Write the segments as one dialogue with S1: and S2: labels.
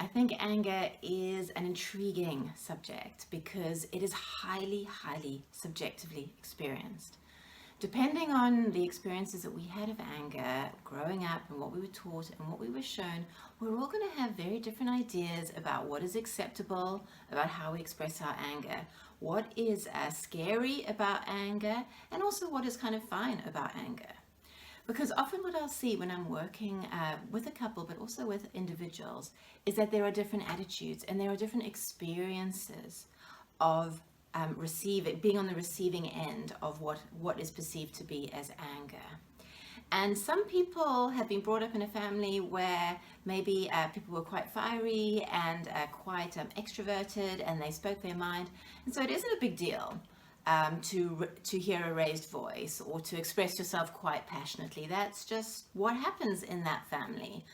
S1: I think anger is an intriguing subject because it is highly, highly subjectively experienced. Depending on the experiences that we had of anger growing up and what we were taught and what we were shown, we're all going to have very different ideas about what is acceptable, about how we express our anger, what is scary about anger, and also what is kind of fine about anger. Because often what I'll see when I'm working with a couple, but also with individuals, is that there are different attitudes and there are different experiences of being on the receiving end of what is perceived to be as anger. And some people have been brought up in a family where maybe people were quite fiery and quite extroverted, and they spoke their mind. And so it isn't a big deal to hear a raised voice or to express yourself quite passionately. That's just what happens in that family.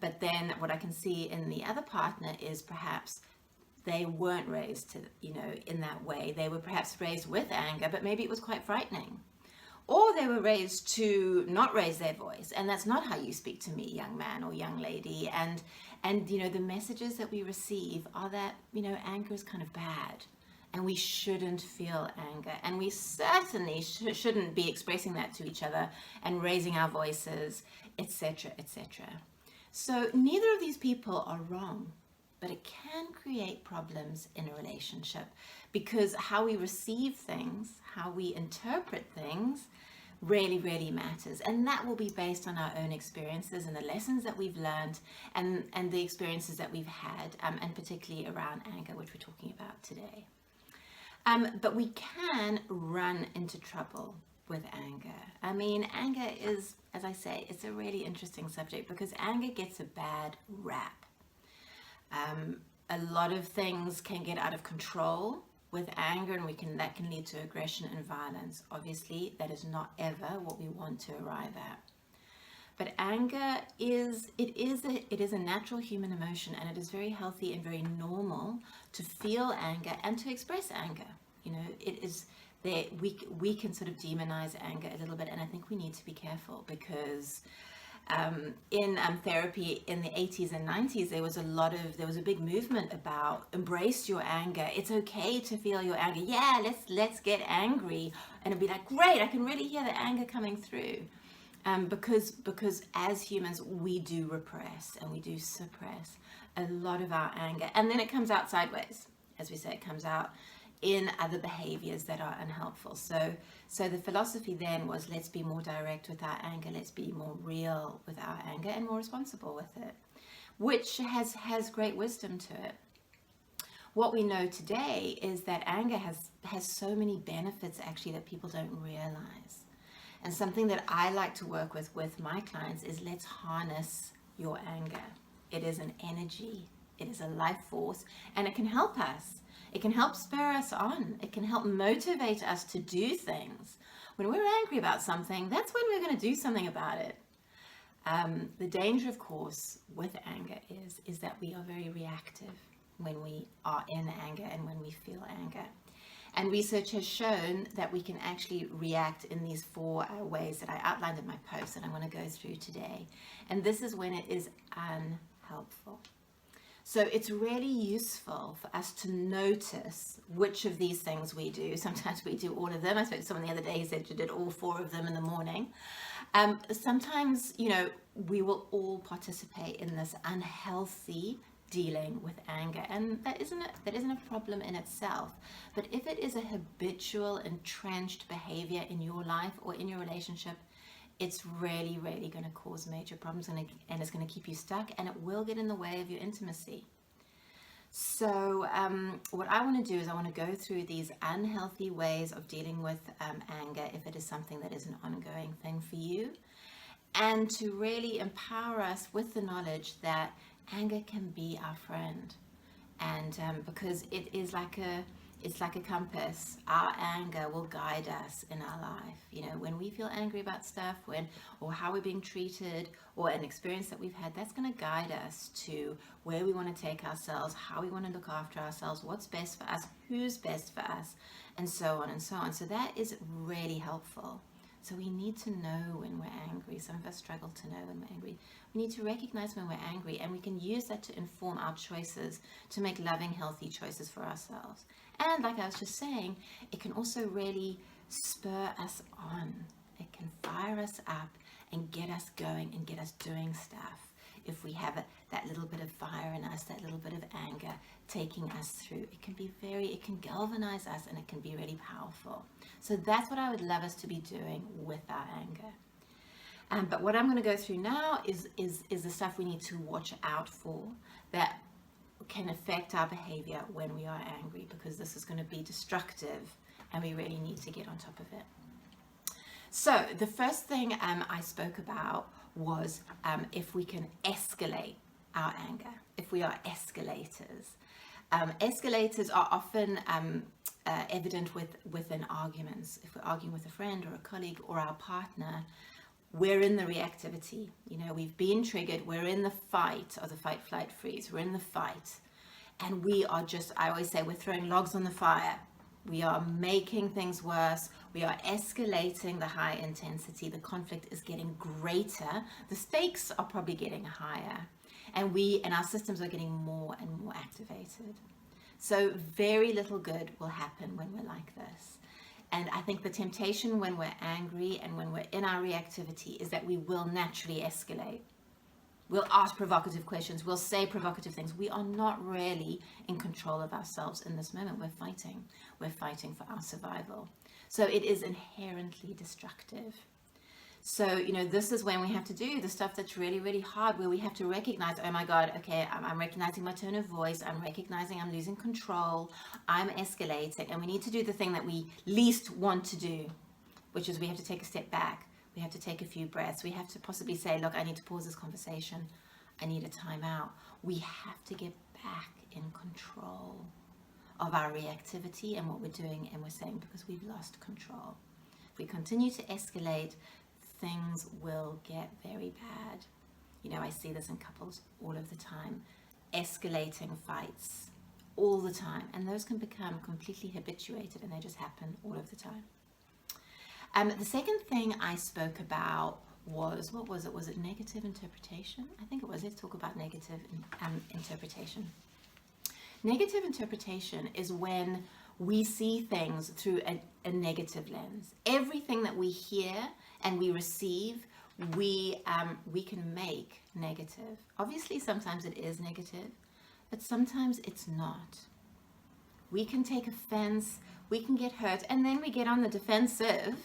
S1: But then what I can see in the other partner is perhaps they weren't raised to, in that way. They were perhaps raised with anger, but maybe it was quite frightening. Or they were raised to not raise their voice, and that's not how you speak to me, young man or young lady. And the messages that we receive are that, anger is kind of bad. And we shouldn't feel anger. And we certainly shouldn't be expressing that to each other and raising our voices, etc., etc. So neither of these people are wrong, but it can create problems in a relationship because how we receive things, how we interpret things, really, really matters. And that will be based on our own experiences and the lessons that we've learned and the experiences that we've had, and particularly around anger, which we're talking about today. But we can run into trouble with anger. I mean, anger is, as I say, it's a really interesting subject because anger gets a bad rap. A lot of things can get out of control with anger, and that can lead to aggression and violence. Obviously, that is not ever what we want to arrive at. But anger is a natural human emotion, and it is very healthy and very normal to feel anger and to express anger. It is there. We can sort of demonize anger a little bit, and I think we need to be careful because in therapy in the 80s and 90s, there was a big movement about embrace your anger. It's okay to feel your anger. Yeah, let's get angry, and it'd be like, great, I can really hear the anger coming through. Because as humans, we do repress and we do suppress a lot of our anger. And then it comes out sideways. As we say, it comes out in other behaviors that are unhelpful. So the philosophy then was, let's be more direct with our anger. Let's be more real with our anger and more responsible with it, which has great wisdom to it. What we know today is that anger has so many benefits actually that people don't realize. And something that I like to work with my clients is let's harness your anger. It is an energy, it is a life force, and it can help us. It can help spur us on. It can help motivate us to do things. When we're angry about something, that's when we're going to do something about it. The danger, of course, with anger is that we are very reactive when we are in anger and when we feel anger. And research has shown that we can actually react in these 4 ways that I outlined in my post that I'm going to go through today. And this is when it is unhelpful. So it's really useful for us to notice which of these things we do. Sometimes we do all of them. I spoke to someone the other day who said you did all 4 of them in the morning. Sometimes, we will all participate in this unhealthy dealing with anger, and that isn't a problem in itself. But if it is a habitual, entrenched behavior in your life or in your relationship, it's really, really going to cause major problems, and it's going to keep you stuck, and it will get in the way of your intimacy. So what I want to do is I want to go through these unhealthy ways of dealing with anger if it is something that is an ongoing thing for you, and to really empower us with the knowledge that anger can be our friend, and because it's like a compass. Our anger will guide us in our life. When we feel angry about stuff, or how we're being treated, or an experience that we've had, that's going to guide us to where we want to take ourselves, how we want to look after ourselves, what's best for us, who's best for us, and so on and so on. So that is really helpful. So we need to know when we're angry. Some of us struggle to know when we're angry. We need to recognize when we're angry, and we can use that to inform our choices, to make loving, healthy choices for ourselves. And like I was just saying, it can also really spur us on. It can fire us up and get us going and get us doing stuff. If we have that little bit of fire in us, that little bit of anger taking us through, it can galvanize us, and it can be really powerful. So that's what I would love us to be doing with our anger. But what I'm going to go through now is the stuff we need to watch out for that can affect our behavior when we are angry, because this is going to be destructive and we really need to get on top of it. So the first thing I spoke about was if we can escalate our anger, if we are escalators. Escalators are often evident within arguments. If we're arguing with a friend or a colleague or our partner, we're in the reactivity. You know, we've been triggered, we're in the fight, or the fight, flight, freeze. We're in the fight, and we are just, I always say, we're throwing logs on the fire. We are making things worse. We are escalating the high intensity. The conflict is getting greater. The stakes are probably getting higher. And our systems are getting more and more activated. So very little good will happen when we're like this. And I think the temptation when we're angry and when we're in our reactivity is that we will naturally escalate. We'll ask provocative questions. We'll say provocative things. We are not really in control of ourselves in this moment. We're fighting. We're fighting for our survival. So it is inherently destructive. So, you know, this is when we have to do the stuff that's really, really hard, where we have to recognize, oh my God, okay, I'm recognizing my tone of voice. I'm recognizing I'm losing control. I'm escalating. And we need to do the thing that we least want to do, which is we have to take a step back. We have to take a few breaths. We have to possibly say, look, I need to pause this conversation. I need a timeout. We have to get back in control of our reactivity and what we're doing and we're saying, because we've lost control. If we continue to escalate, things will get very bad. You know, I see this in couples all of the time, escalating fights all the time. And those can become completely habituated, and they just happen all of the time. The second thing I spoke about was, what was it? Was it negative interpretation? I think it was. Let's talk about negative interpretation. Negative interpretation is when we see things through a negative lens. Everything that we hear and we receive, we can make negative. Obviously, sometimes it is negative, but sometimes it's not. We can take offense, we can get hurt, and then we get on the defensive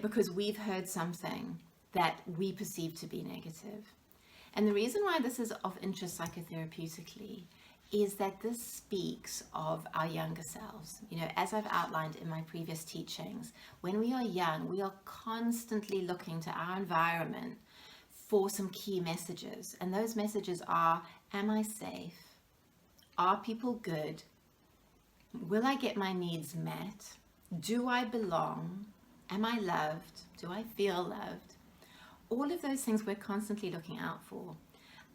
S1: because we've heard something that we perceive to be negative. And the reason why this is of interest psychotherapeutically is that this speaks of our younger selves. You know, as I've outlined in my previous teachings, when we are young, we are constantly looking to our environment for some key messages. And those messages are, am I safe? Are people good? Will I get my needs met? Do I belong? Am I loved? Do I feel loved? All of those things we're constantly looking out for.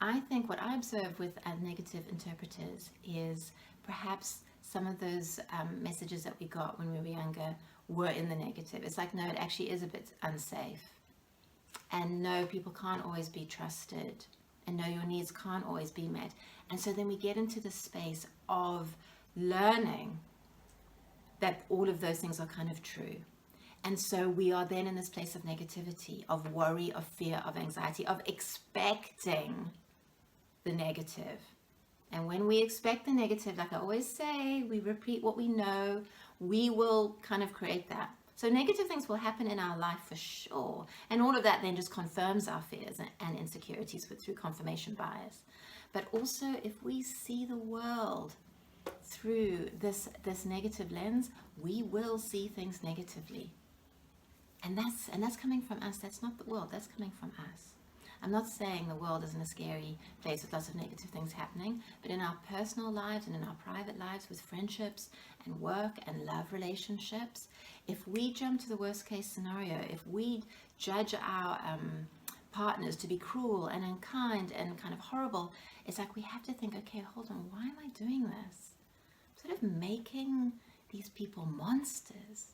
S1: I think what I observe with negative interpreters is perhaps some of those messages that we got when we were younger were in the negative. It's like, no, it actually is a bit unsafe. And no, people can't always be trusted. And no, your needs can't always be met. And so then we get into the space of learning that all of those things are kind of true. And so we are then in this place of negativity, of worry, of fear, of anxiety, of expecting the negative. And when we expect the negative, like I always say, we repeat what we know, we will kind of create that. So negative things will happen in our life for sure. And all of that then just confirms our fears and insecurities through confirmation bias. But also if we see the world through this negative lens, we will see things negatively. And that's coming from us. That's not the world. That's coming from us. I'm not saying the world isn't a scary place with lots of negative things happening, but in our personal lives and in our private lives with friendships and work and love relationships, if we jump to the worst case scenario, if we judge our partners to be cruel and unkind and kind of horrible, it's like we have to think, okay, hold on, why am I doing this? I'm sort of making these people monsters.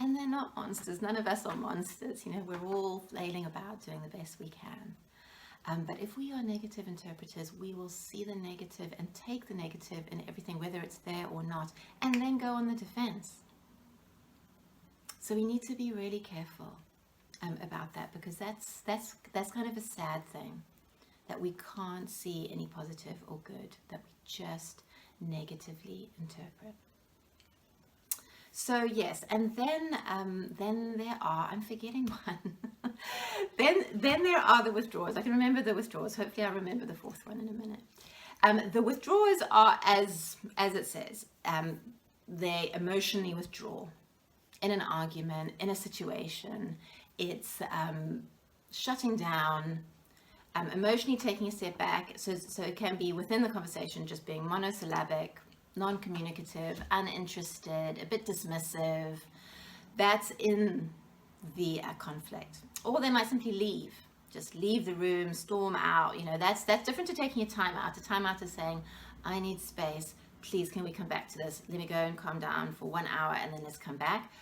S1: And they're not monsters. None of us are monsters. You know, we're all flailing about doing the best we can. But if we are negative interpreters, we will see the negative and take the negative in everything, whether it's there or not, and then go on the defense. So we need to be really careful about that, because that's kind of a sad thing, that we can't see any positive or good, that we just negatively interpret. So yes, and then there are, I'm forgetting one. then there are the withdrawers. I can remember the withdrawers. Hopefully I'll remember the fourth one in a minute. The withdrawers are, as it says, they emotionally withdraw in an argument, in a situation. It's shutting down, emotionally taking a step back. So it can be within the conversation, just being monosyllabic, non-communicative, uninterested, a bit dismissive. That's in the conflict. Or they might simply leave, just leave the room, storm out. You know, that's different to taking a time out. A time out is saying, I need space, please can we come back to this, let me go and calm down for 1 hour and then let's come back.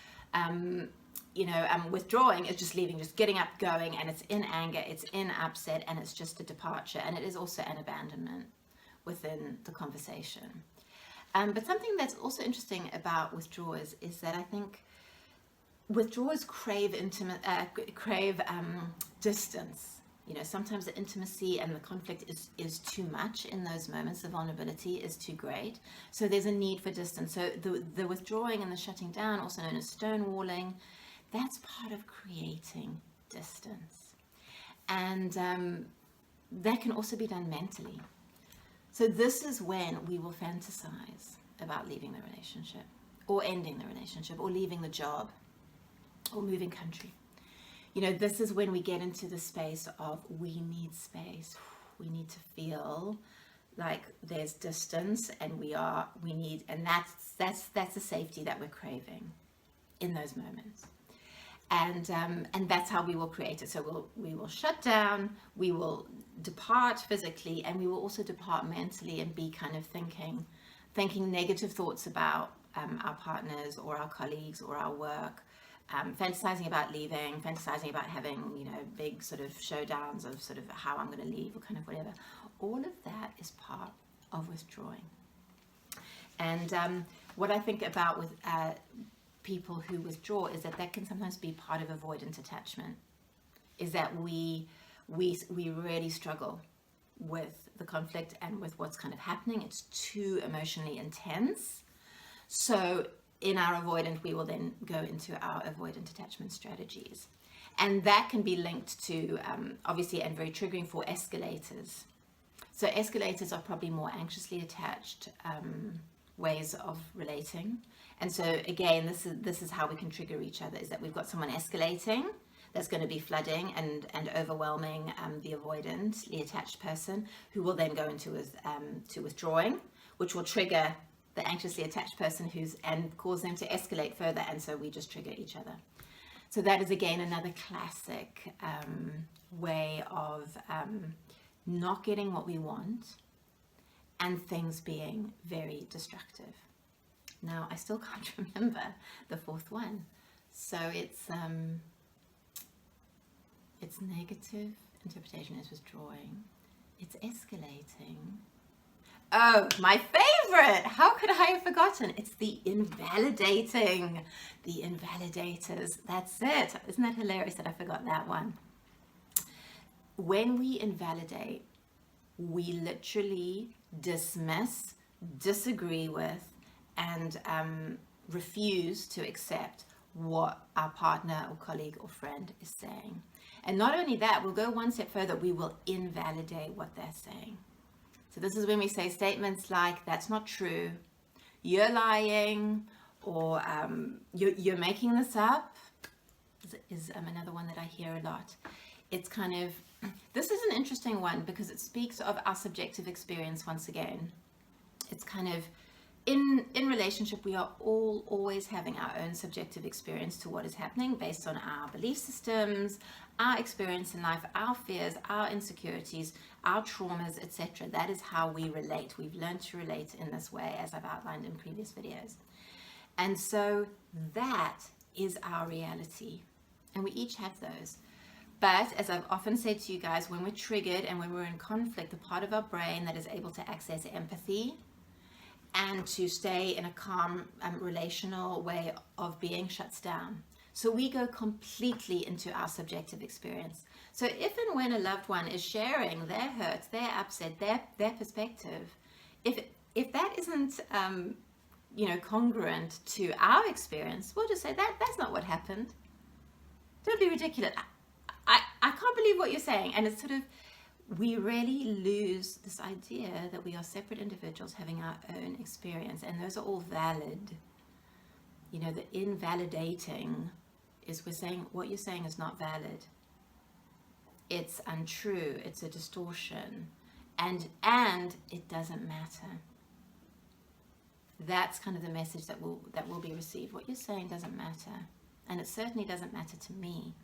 S1: Withdrawing is just leaving, just getting up, going, and it's in anger, it's in upset, and it's just a departure, and it is also an abandonment within the conversation. But something that's also interesting about withdrawers is that I think withdrawers crave distance. You know, sometimes the intimacy and the conflict is too much in those moments. The vulnerability is too great. So there's a need for distance. So the withdrawing and the shutting down, also known as stonewalling, that's part of creating distance. And that can also be done mentally. So this is when we will fantasize about leaving the relationship, or ending the relationship, or leaving the job, or moving country. You know, this is when we get into the space of, we need space. We need to feel like there's distance, and and that's the safety that we're craving in those moments. And that's how we will create it. So we will shut down, we will depart physically, and we will also depart mentally, and be kind of thinking negative thoughts about our partners or our colleagues or our work, fantasizing about leaving, fantasizing about having, you know, big sort of showdowns of sort of how I'm going to leave, or kind of whatever. All of that is part of withdrawing. And what I think about with people who withdraw is that can sometimes be part of avoidant attachment, is that we really struggle with the conflict and with what's kind of happening. It's too emotionally intense. So in our avoidant, we will then go into our avoidant attachment strategies. And that can be linked to, obviously, and very triggering for escalators. So escalators are probably more anxiously attached ways of relating. And so again, this is how we can trigger each other, is that we've got someone escalating that's going to be flooding and overwhelming the avoidantly attached person, who will then go into to withdrawing, which will trigger the anxiously attached person and cause them to escalate further, and so we just trigger each other. So that is again another classic way of not getting what we want, and things being very destructive. Now, I still can't remember the fourth one. So it's negative interpretation is withdrawing. It's escalating. Oh, my favorite! How could I have forgotten? It's the invalidating. The invalidators. That's it. Isn't that hilarious that I forgot that one? When we invalidate, we literally dismiss, disagree with, and refuse to accept what our partner or colleague or friend is saying. And not only that, we'll go one step further, we will invalidate what they're saying. So this is when we say statements like, that's not true, you're lying, or you're making this up, is another one that I hear a lot. It's kind of, this is an interesting one because it speaks of our subjective experience once again. It's kind of, in relationship, we are all always having our own subjective experience to what is happening based on our belief systems, our experience in life, our fears, our insecurities, our traumas, etc. That is how we relate. We've learned to relate in this way, as I've outlined in previous videos. And so that is our reality. And we each have those. But as I've often said to you guys, when we're triggered and when we're in conflict, the part of our brain that is able to access empathy and to stay in a calm relational way of being shuts down. So we go completely into our subjective experience. So if and when a loved one is sharing their hurt, their upset, their perspective, if that isn't congruent to our experience, we'll just say that's not what happened. Don't be ridiculous. I can't believe what you're saying. And it's sort of, we really lose this idea that we are separate individuals having our own experience, and those are all valid. The invalidating is we're saying what you're saying is not valid. It's untrue. It's a distortion, and it doesn't matter. That's kind of the message that will be received. What you're saying doesn't matter, and it certainly doesn't matter to me.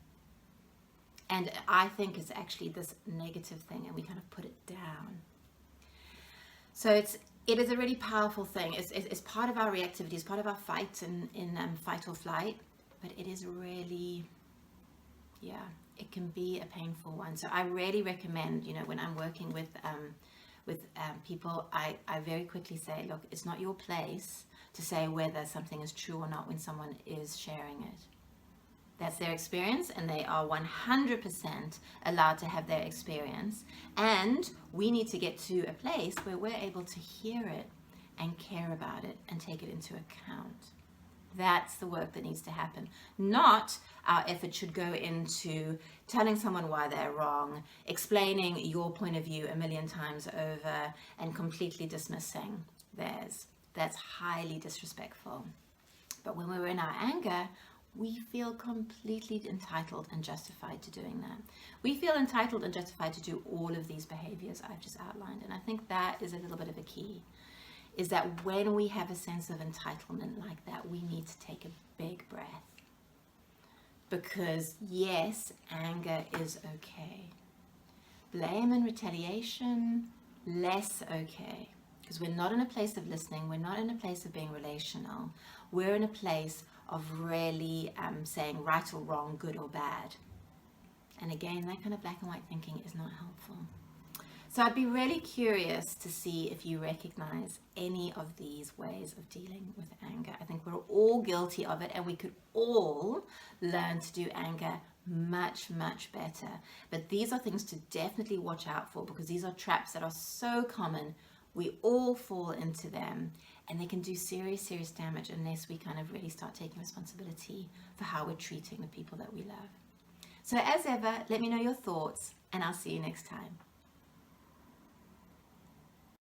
S1: And I think it's actually this negative thing, and we kind of put it down. So it is a really powerful thing. It's part of our reactivity, it's part of our fight in fight or flight, but it is really, it can be a painful one. So I really recommend, when I'm working with people, I very quickly say, look, it's not your place to say whether something is true or not when someone is sharing it. That's their experience, and they are 100% allowed to have their experience. And we need to get to a place where we're able to hear it and care about it and take it into account. That's the work that needs to happen. Not our effort should go into telling someone why they're wrong, explaining your point of view a million times over, and completely dismissing theirs. That's highly disrespectful. But when we're in our anger, we feel completely entitled and justified to doing that. We feel entitled and justified to do all of these behaviors I've just outlined. And I think that is a little bit of a key, is that when we have a sense of entitlement like that, we need to take a big breath. Because yes, anger is okay. Blame and retaliation, less okay. Because we're not in a place of listening, we're not in a place of being relational. We're in a place of really saying right or wrong, good or bad. And again, that kind of black and white thinking is not helpful. So I'd be really curious to see if you recognize any of these ways of dealing with anger. I think we're all guilty of it, and we could all learn to do anger much, much better. But these are things to definitely watch out for, because these are traps that are so common. We all fall into them, and they can do serious, serious damage unless we kind of really start taking responsibility for how we're treating the people that we love. So as ever, let me know your thoughts, and I'll see you next time.